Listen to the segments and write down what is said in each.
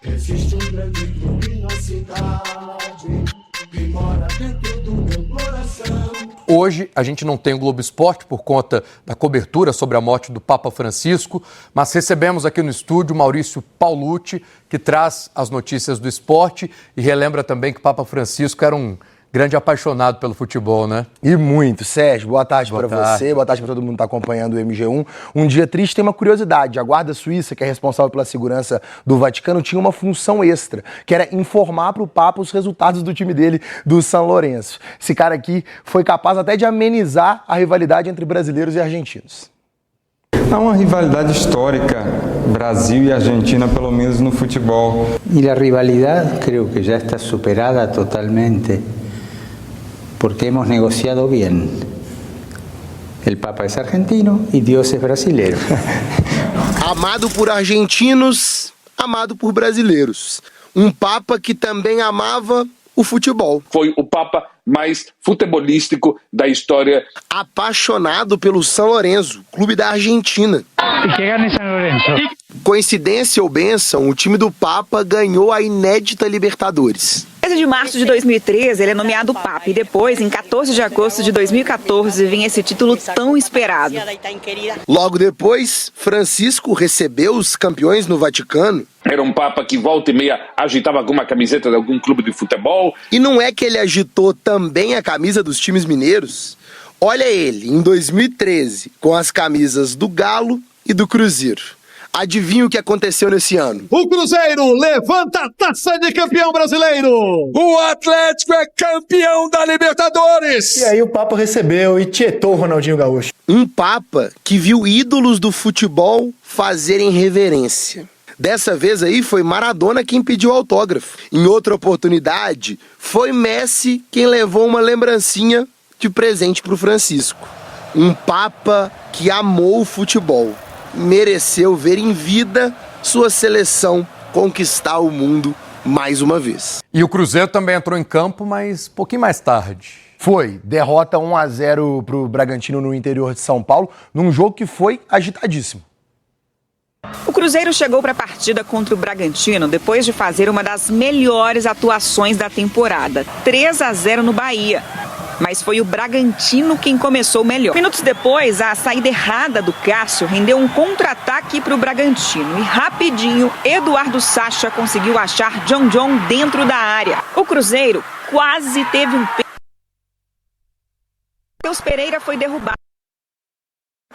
Existe um grande clube na cidade que mora dentro do meu coração. Hoje a gente não tem o Globo Esporte por conta da cobertura sobre a morte do Papa Francisco, mas recebemos aqui no estúdio Maurício Paulucci, que traz as notícias do esporte e relembra também que o Papa Francisco era um grande apaixonado pelo futebol, né? E muito. Sérgio, boa tarde para você, boa tarde para todo mundo que está acompanhando o MG1. Um dia triste, tem uma curiosidade. A Guarda Suíça, que é responsável pela segurança do Vaticano, tinha uma função extra, que era informar para o Papa os resultados do time dele, do São Lourenço. Esse cara aqui foi capaz até de amenizar a rivalidade entre brasileiros e argentinos. Há uma rivalidade histórica, Brasil e Argentina, pelo menos no futebol. E a rivalidade, creio que já está superada totalmente. Porque hemos negociado bien. El Papa es argentino y Dios es brasileiro. Amado por argentinos, amado por brasileiros. Um Papa que também amava o futebol. Foi o Papa mais futebolístico da história. Apaixonado pelo São Lourenço, clube da Argentina. E que ganha São Lourenço? Coincidência ou bênção, o time do Papa ganhou a inédita Libertadores. Em 13 de março de 2013, ele é nomeado Papa e depois, em 14 de agosto de 2014, vem esse título tão esperado. Logo depois, Francisco recebeu os campeões no Vaticano. Era um Papa que volta e meia agitava alguma camiseta de algum clube de futebol. E não é que ele agitou também a camisa dos times mineiros? Olha ele, em 2013, com as camisas do Galo e do Cruzeiro. Adivinha o que aconteceu nesse ano? O Cruzeiro levanta a taça de campeão brasileiro. O Atlético é campeão da Libertadores. E aí o Papa recebeu e tietou o Ronaldinho Gaúcho. Um Papa que viu ídolos do futebol fazerem reverência. Dessa vez aí foi Maradona quem pediu autógrafo. Em outra oportunidade, foi Messi quem levou uma lembrancinha de presente para o Francisco. Um Papa que amou o futebol. Mereceu ver em vida sua seleção conquistar o mundo mais uma vez. E o Cruzeiro também entrou em campo, mas um pouquinho mais tarde. Foi, derrota 1-0 para o Bragantino no interior de São Paulo, num jogo que foi agitadíssimo. O Cruzeiro chegou para a partida contra o Bragantino depois de fazer uma das melhores atuações da temporada, 3-0 no Bahia. Mas foi o Bragantino quem começou melhor. Minutos depois, a saída errada do Cássio rendeu um contra-ataque para o Bragantino. E rapidinho, Eduardo Sacha conseguiu achar John dentro da área. O Cruzeiro quase teve um pênalti. Matheus Pereira foi derrubado.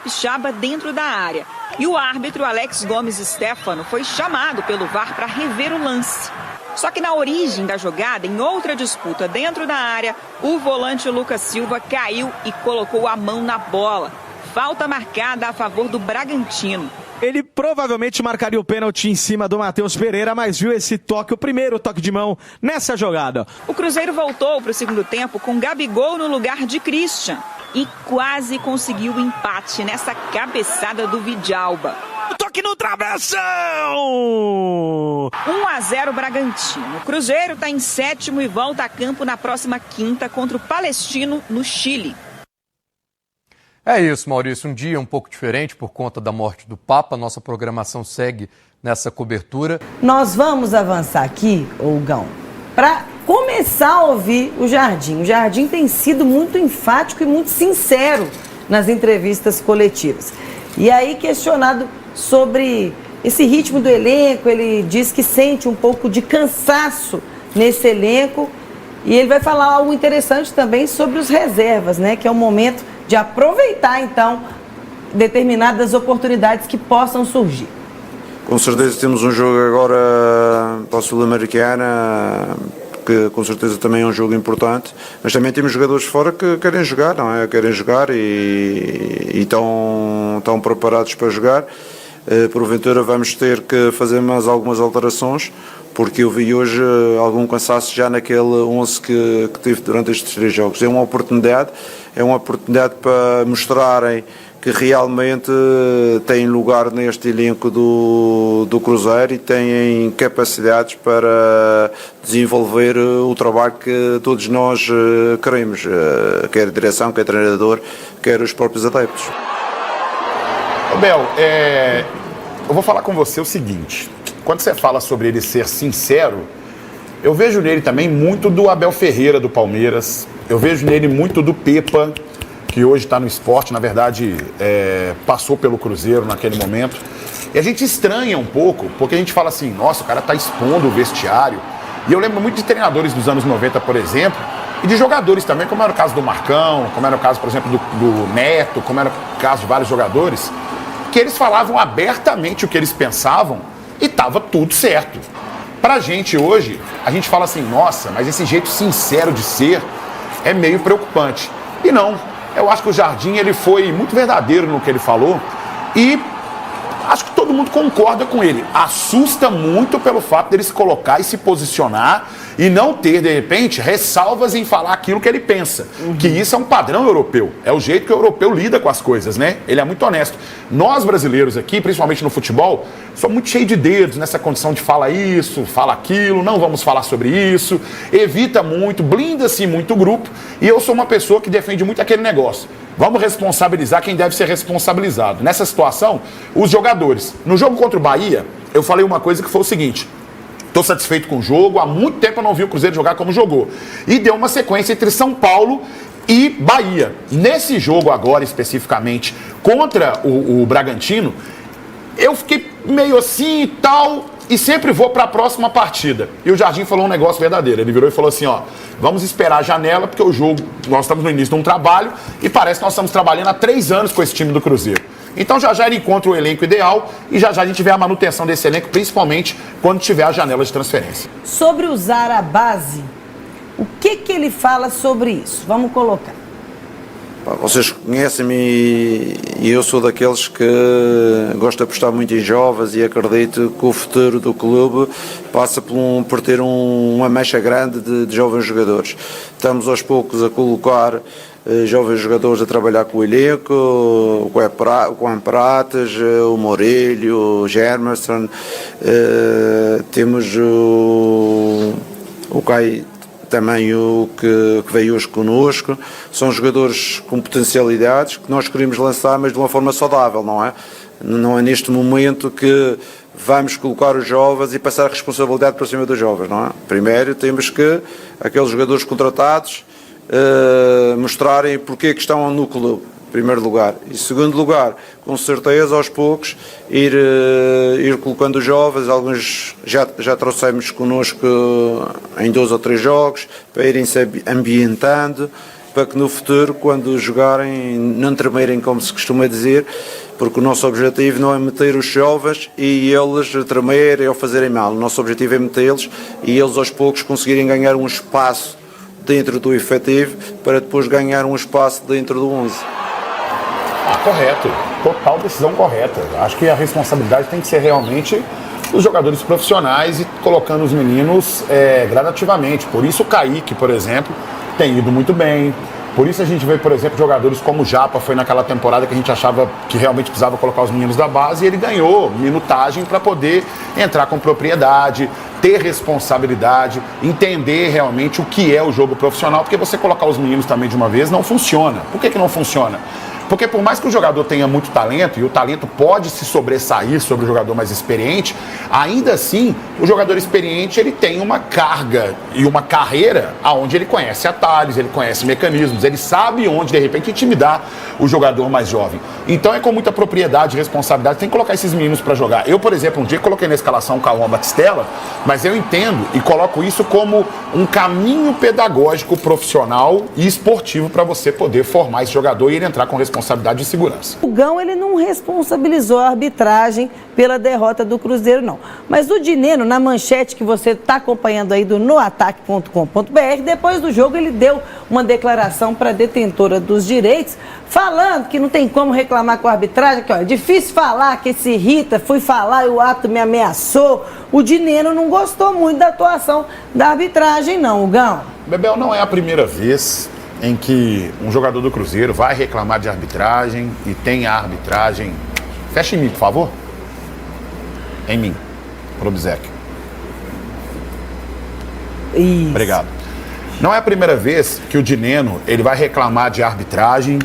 Pichaba dentro da área. E o árbitro Alex Gomes Stefano foi chamado pelo VAR para rever o lance. Só que na origem da jogada, em outra disputa dentro da área, o volante Lucas Silva caiu e colocou a mão na bola. Falta marcada a favor do Bragantino. Ele provavelmente marcaria o pênalti em cima do Matheus Pereira, mas viu esse toque, o primeiro toque de mão nessa jogada. O Cruzeiro voltou para o segundo tempo com Gabigol no lugar de Christian. E quase conseguiu o empate nessa cabeçada do Vidalba. Toque no travessão! 1-0 Bragantino. O Cruzeiro está em sétimo e volta a campo na próxima quinta contra o Palestino, no Chile. É isso, Maurício. Um dia um pouco diferente por conta da morte do Papa. Nossa programação segue nessa cobertura. Nós vamos avançar aqui, Olgão, para começar a ouvir o Jardim. O Jardim tem sido muito enfático e muito sincero nas entrevistas coletivas. E aí, questionado sobre esse ritmo do elenco, ele diz que sente um pouco de cansaço nesse elenco. E ele vai falar algo interessante também sobre os reservas, né? Que é o momento de aproveitar, então, determinadas oportunidades que possam surgir. Com certeza temos um jogo agora para a Sul-Americana, que com certeza também é um jogo importante, mas também temos jogadores fora que querem jogar, não é? Querem jogar e estão preparados para jogar. Porventura vamos ter que fazer mais algumas alterações, porque eu vi hoje algum cansaço já naquele 11 que tive durante estes 3 jogos. É uma oportunidade para mostrarem que realmente têm lugar neste elenco do Cruzeiro e têm capacidades para desenvolver o trabalho que todos nós queremos, quer a direção, quer o treinador, quer os próprios adeptos. Bel, eu vou falar com você o seguinte, quando você fala sobre ele ser sincero, eu vejo nele também muito do Abel Ferreira, do Palmeiras. Eu vejo nele muito do Pepa, que hoje está no Sport, na verdade, passou pelo Cruzeiro naquele momento. E a gente estranha um pouco, porque a gente fala assim, nossa, o cara está expondo o vestiário. E eu lembro muito de treinadores dos anos 90, por exemplo, e de jogadores também, como era o caso do Marcão, como era o caso, por exemplo, do Neto, como era o caso de vários jogadores, que eles falavam abertamente o que eles pensavam e estava tudo certo. Pra gente hoje, a gente fala assim, nossa, mas esse jeito sincero de ser é meio preocupante. E não, eu acho que o Jardim ele foi muito verdadeiro no que ele falou e acho que todo mundo concorda com ele. Assusta muito pelo fato dele se colocar e se posicionar e não ter, de repente, ressalvas em falar aquilo que ele pensa. Que isso é um padrão europeu. É o jeito que o europeu lida com as coisas, né? Ele é muito honesto. Nós, brasileiros aqui, principalmente no futebol, somos muito cheios de dedos nessa condição de fala isso, fala aquilo, não vamos falar sobre isso, evita muito, blinda-se muito o grupo. E eu sou uma pessoa que defende muito aquele negócio. Vamos responsabilizar quem deve ser responsabilizado. Nessa situação, os jogadores. No jogo contra o Bahia, eu falei uma coisa que foi o seguinte: estou satisfeito com o jogo, há muito tempo eu não vi o Cruzeiro jogar como jogou. E deu uma sequência entre São Paulo e Bahia. Nesse jogo agora, especificamente, contra o Bragantino, eu fiquei meio assim e tal, e sempre vou para a próxima partida. E o Jardim falou um negócio verdadeiro. Ele virou e falou assim, ó, vamos esperar a janela, porque o jogo, nós estamos no início de um trabalho, e parece que nós estamos trabalhando há 3 anos com esse time do Cruzeiro. Então já ele encontra o elenco ideal e já a gente vê a manutenção desse elenco, principalmente quando tiver a janela de transferência. Sobre usar a base, o que ele fala sobre isso? Vamos colocar. Vocês conhecem-me e eu sou daqueles que gosto de apostar muito em jovens e acredito que o futuro do clube passa por ter uma mecha grande de jovens jogadores. Estamos aos poucos a colocar jovens jogadores a trabalhar com o elenco, o Juan Prates, o Morelho, o Germerson, temos o Caio também o que veio hoje connosco. São jogadores com potencialidades que nós queremos lançar, mas de uma forma saudável, não é? Não é neste momento que vamos colocar os jovens e passar a responsabilidade para cima dos jovens, não é? Primeiro temos que aqueles jogadores contratados mostrarem porque que estão no clube, em primeiro lugar. E em segundo lugar, com certeza, aos poucos, ir colocando os jovens. Alguns já trouxemos connosco em 2 ou 3 jogos, para irem se ambientando, para que no futuro, quando jogarem, não tremerem, como se costuma dizer, porque o nosso objetivo não é meter os jovens e eles tremerem ou fazerem mal. O nosso objetivo é metê-los e eles aos poucos conseguirem ganhar um espaço dentro do efetivo, para depois ganhar um espaço dentro do 11. Correto, total decisão correta. Acho que a responsabilidade tem que ser realmente dos jogadores profissionais e colocando os meninos gradativamente. Por isso o Kaique, por exemplo, tem ido muito bem. Por isso a gente vê, por exemplo, jogadores como o Japa, foi naquela temporada que a gente achava que realmente precisava colocar os meninos da base, e ele ganhou minutagem para poder entrar com propriedade, ter responsabilidade, entender realmente o que é o jogo profissional, porque você colocar os meninos também de uma vez não funciona. Por que não funciona? Porque por mais que o jogador tenha muito talento, e o talento pode se sobressair sobre o jogador mais experiente, ainda assim, o jogador experiente ele tem uma carga e uma carreira onde ele conhece atalhos, ele conhece mecanismos, ele sabe onde, de repente, intimidar o jogador mais jovem. Então é com muita propriedade e responsabilidade, tem que colocar esses meninos para jogar. Eu, por exemplo, um dia coloquei na escalação o Cauã Batistella, mas eu entendo e coloco isso como um caminho pedagógico, profissional e esportivo para você poder formar esse jogador e ele entrar com responsabilidade e segurança. O Gão, ele não responsabilizou a arbitragem pela derrota do Cruzeiro, não. Mas o Dineno, na manchete que você está acompanhando aí do noataque.com.br, depois do jogo ele deu uma declaração para a detentora dos direitos, falando que não tem como reclamar com a arbitragem, que ó, é difícil falar, que se irrita, fui falar e o ato me ameaçou. O Dineno não gostou muito da atuação da arbitragem, não, o Gão. Bebel, não é a primeira vez em que um jogador do Cruzeiro vai reclamar de arbitragem e tem a arbitragem... Fecha em mim, por favor. Em mim, pro Obséquio. Obrigado. Não é a primeira vez que o Dineno ele vai reclamar de arbitragem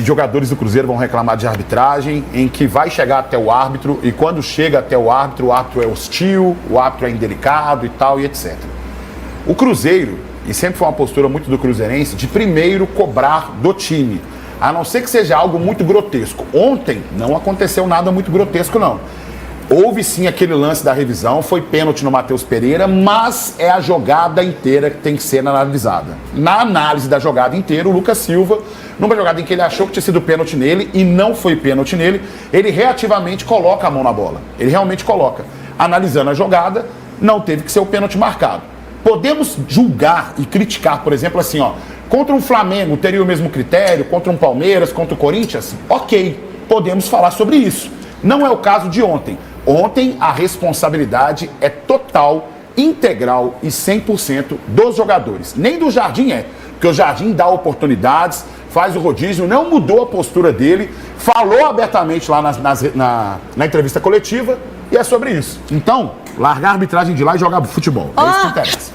jogadores do Cruzeiro vão reclamar de arbitragem, em que vai chegar até o árbitro, e quando chega até o árbitro é hostil, o árbitro é indelicado e tal, e etc. O Cruzeiro, e sempre foi uma postura muito do cruzeirense, de primeiro cobrar do time, a não ser que seja algo muito grotesco. Ontem não aconteceu nada muito grotesco, não. Houve sim aquele lance da revisão, foi pênalti no Matheus Pereira, mas é a jogada inteira que tem que ser analisada. Na análise da jogada inteira, o Lucas Silva, numa jogada em que ele achou que tinha sido pênalti nele e não foi pênalti nele, ele reativamente coloca a mão na bola. Ele realmente coloca. Analisando a jogada, não teve que ser o pênalti marcado. Podemos julgar e criticar, por exemplo, assim, ó, contra um Flamengo teria o mesmo critério, contra um Palmeiras, contra o Corinthians? Ok, podemos falar sobre isso. Não é o caso de ontem. Ontem a responsabilidade é total, integral e 100% dos jogadores. Nem do Jardim porque o Jardim dá oportunidades, faz o rodízio, não mudou a postura dele, falou abertamente lá na entrevista coletiva e é sobre isso. Então, largar a arbitragem de lá e jogar futebol. É isso que interessa.